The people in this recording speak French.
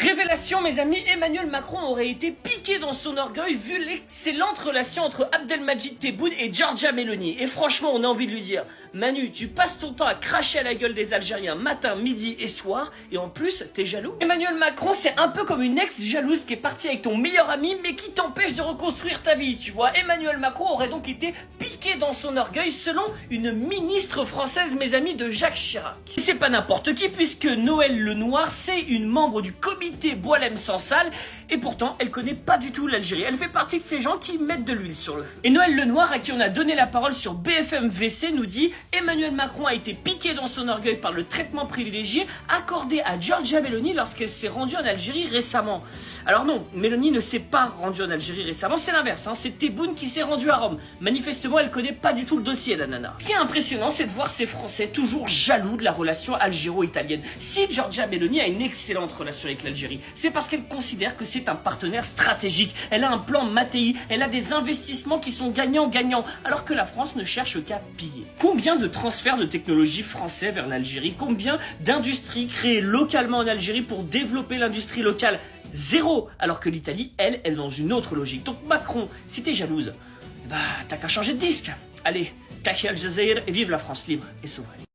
Révélation mes amis, Emmanuel Macron aurait été piqué dans son orgueil vu l'excellente relation entre Abdelmadjid Tebboune et Giorgia Meloni. Et franchement on a envie de lui dire, Manu tu passes ton temps à cracher à la gueule des Algériens matin, midi et soir et en plus t'es jaloux. Emmanuel Macron c'est un peu comme une ex jalouse qui est partie avec ton meilleur ami mais qui t'empêche de reconstruire ta vie, tu vois. Emmanuel Macron aurait donc été piqué dans son orgueil selon une ministre française mes amis de Jacques Chirac. Et c'est pas n'importe qui puisque Noël Lenoir c'est une membre du comité Boualem Sansal et pourtant elle connaît pas du tout l'Algérie. Elle fait partie de ces gens qui mettent de l'huile sur le feu. Et Noël Lenoir à qui on a donné la parole sur BFM VC nous dit Emmanuel Macron a été piqué dans son orgueil par le traitement privilégié accordé à Giorgia Meloni lorsqu'elle s'est rendue en Algérie récemment. Alors non, Meloni ne s'est pas rendue en Algérie récemment, c'est l'inverse, hein. C'est Tebboune qui s'est rendu à Rome. Manifestement elle connaît pas du tout le dossier la nana. Ce qui est impressionnant c'est de voir ces Français toujours jaloux de la relation algéro-italienne. Si Giorgia Meloni a une excellente relation avec l'Algérie, c'est parce qu'elle considère que c'est un partenaire stratégique. Elle a un plan Mattei, elle a des investissements qui sont gagnants-gagnants, alors que la France ne cherche qu'à piller. Combien de transferts de technologie français vers l'Algérie? Combien d'industries créées localement en Algérie pour développer l'industrie locale? Zéro. Alors que l'Italie, elle est dans une autre logique. Donc Macron, si t'es jalouse, bah t'as qu'à changer de disque. Allez, Tahia Al Jazeera et vive la France libre et souveraine.